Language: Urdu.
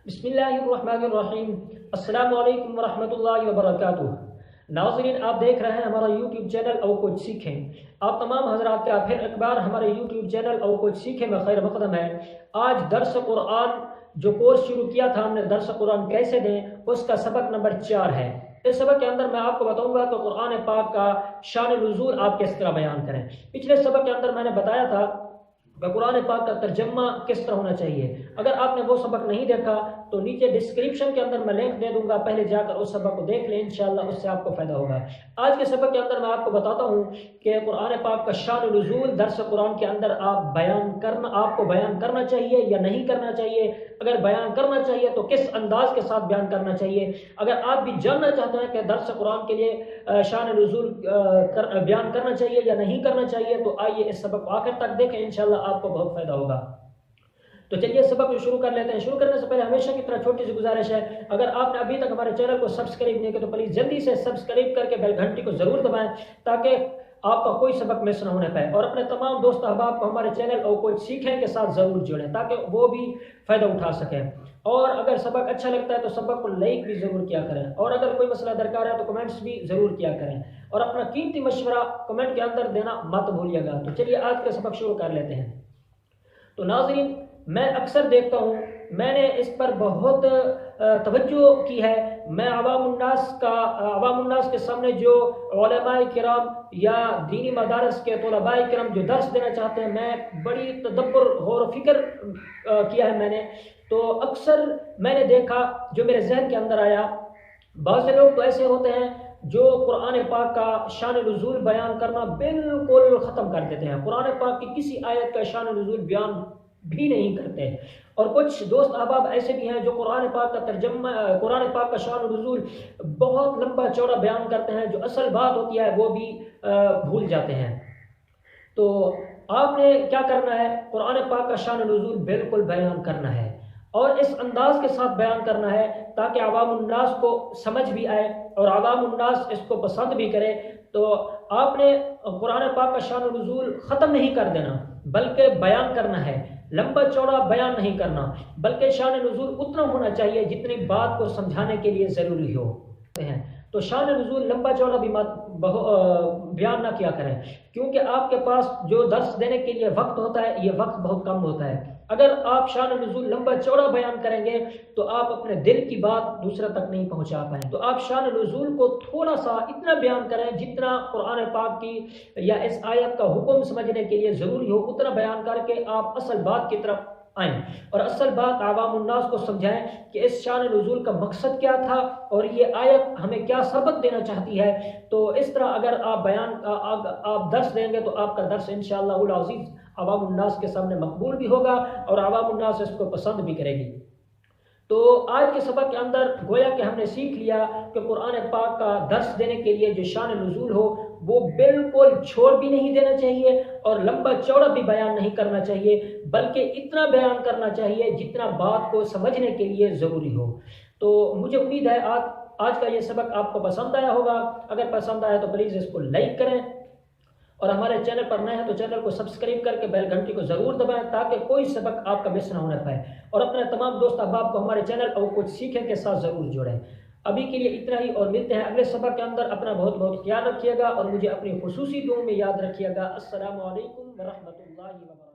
بسم اللہ الرحمن الرحیم۔ السلام علیکم ورحمۃ اللہ وبرکاتہ۔ ناظرین، آپ دیکھ رہے ہیں ہمارا یوٹیوب چینل اور کچھ سیکھیں۔ آپ تمام حضرات کا پھر ایک بار ہمارے یوٹیوب چینل اور کچھ سیکھیں میں خیر مقدم ہے۔ آج درس قرآن جو کورس شروع کیا تھا ہم نے، درس قرآن کیسے دیں، اس کا سبق نمبر 4 ہے۔ اس سبق کے اندر میں آپ کو بتاؤں گا کہ قرآن پاک کا شان نزول آپ کس طرح بیان کریں۔ پچھلے سبق کے اندر میں نے بتایا تھا کہ قرآن پاک کا ترجمہ کس طرح ہونا چاہیے۔ اگر آپ نے وہ سبق نہیں دیکھا تو نیچے ڈسکرپشن کے اندر میں لنک دے دوں گا، پہلے جا کر اس سبق کو دیکھ لیں، انشاءاللہ اس سے آپ کو فائدہ ہوگا۔ آج کے سبق کے اندر میں آپ کو بتاتا ہوں کہ قرآن پاک کا شان نزول درس قرآن کے اندر آپ کو بیان کرنا چاہیے یا نہیں کرنا چاہیے۔ اگر بیان کرنا چاہیے تو کس انداز کے ساتھ بیان کرنا چاہیے۔ اگر آپ بھی جاننا چاہتے ہیں کہ درس قرآن کے لیے شان نزول بیان کرنا چاہیے یا نہیں کرنا چاہیے تو آئیے اس سبق کو آخر تک دیکھیں، انشاءاللہ آپ کو بہت فائدہ ہوگا۔ تو چلیے سبق کو شروع کر لیتے ہیں۔ شروع کرنے سے پہلے ہمیشہ کی طرح چھوٹی سی گزارش ہے، اگر آپ نے ابھی تک ہمارے چینل کو سبسکرائب نہیں کیا تو پلیز جلدی سے سبسکرائب کر کے بیل گھنٹی کو ضرور دبائیں تاکہ آپ کا کوئی سبق مس نہ ہونے پائے، اور اپنے تمام دوست احباب کو ہمارے چینل اور کوئی سیکھیں کے ساتھ ضرور جوڑیں تاکہ وہ بھی فائدہ اٹھا سکیں۔ اور اگر سبق اچھا لگتا ہے تو سبق کو لائک بھی ضرور کیا کریں، اور اگر کوئی مسئلہ درکار ہے تو کمنٹس بھی ضرور کیا کریں، اور اپنا قیمتی مشورہ کمنٹ کے اندر دینا مت بھولیے گا۔ تو چلیے آج کا سبق شروع کر لیتے ہیں۔ تو ناظرین، میں اکثر دیکھتا ہوں، میں نے اس پر بہت توجہ کی ہے، میں عوام الناس کے سامنے جو علماء کرام یا دینی مدارس کے طلباء کرام جو درس دینا چاہتے ہیں، میں بڑی تدبر غور و فکر کیا ہے میں نے، تو اکثر میں نے دیکھا جو میرے ذہن کے اندر آیا، بعض لوگ تو ایسے ہوتے ہیں جو قرآن پاک کا شان نزول بیان کرنا بالکل ختم کر دیتے ہیں، قرآن پاک کی کسی آیت کا شان نزول بیان بھی نہیں کرتے، اور کچھ دوست احباب ایسے بھی ہیں جو قرآن پاک کا ترجمہ، قرآن پاک کا شان نزول بہت لمبا چوڑا بیان کرتے ہیں، جو اصل بات ہوتی ہے وہ بھی بھول جاتے ہیں۔ تو آپ نے کیا کرنا ہے، قرآن پاک کا شان نزول بالکل بیان کرنا ہے، اور اس انداز کے ساتھ بیان کرنا ہے تاکہ عوام الناس کو سمجھ بھی آئے اور عوام الناس اس کو پسند بھی کرے۔ تو آپ نے قرآن پاک کا شان نزول ختم نہیں کر دینا بلکہ بیان کرنا ہے، لمبا چوڑا بیان نہیں کرنا، بلکہ شان نزول اتنا ہونا چاہیے جتنی بات کو سمجھانے کے لیے ضروری ہو۔ تو شان نزول لمبا چوڑا بھی بیان نہ کیا کریں، کیونکہ آپ کے پاس جو درس دینے کے لیے وقت ہوتا ہے یہ وقت بہت کم ہوتا ہے۔ اگر آپ شان نزول لمبا چوڑا بیان کریں گے تو آپ اپنے دل کی بات دوسرے تک نہیں پہنچا پائیں۔ تو آپ شان نزول کو تھوڑا سا اتنا بیان کریں جتنا قرآن پاک کی یا اس آیت کا حکم سمجھنے کے لیے ضروری ہو، اتنا بیان کر کے آپ اصل بات کی طرف آئیں اور اصل بات عوام الناس کو سمجھائیں کہ اس شان نزول کا مقصد کیا تھا اور یہ آیت ہمیں کیا سبق دینا چاہتی ہے۔ تو اس طرح اگر آپ درس دیں گے تو آپ کا درس انشاءاللہ العزیز عوام الناس کے سامنے مقبول بھی ہوگا اور عوام الناس اس کو پسند بھی کرے گی۔ تو آج کے سبق کے اندر گویا کہ ہم نے سیکھ لیا کہ قرآن پاک کا درس دینے کے لیے جو شان نزول ہو وہ بالکل چھوڑ بھی نہیں دینا چاہیے اور لمبا چوڑا بھی بیان نہیں کرنا چاہیے، بلکہ اتنا بیان کرنا چاہیے جتنا بات کو سمجھنے کے لیے ضروری ہو۔ تو مجھے امید ہے آج کا یہ سبق آپ کو پسند آیا ہوگا۔ اگر پسند آیا تو پلیز اس کو لائک کریں، اور ہمارے چینل پر نئے ہیں تو چینل کو سبسکرائب کر کے بیل گھنٹی کو ضرور دبائیں تاکہ کوئی سبق آپ کا مس نہ ہونے پائے، اور اپنے تمام دوست احباب کو ہمارے چینل اور کچھ سیکھیں کے ساتھ ضرور جوڑیں۔ ابھی کے لیے اتنا ہی، اور ملتے ہیں اگلے سبق کے اندر۔ اپنا بہت بہت خیال رکھیے گا اور مجھے اپنی خصوصی دعاؤں میں یاد رکھیے گا۔ السلام علیکم ورحمۃ اللہ وبرکاتہ۔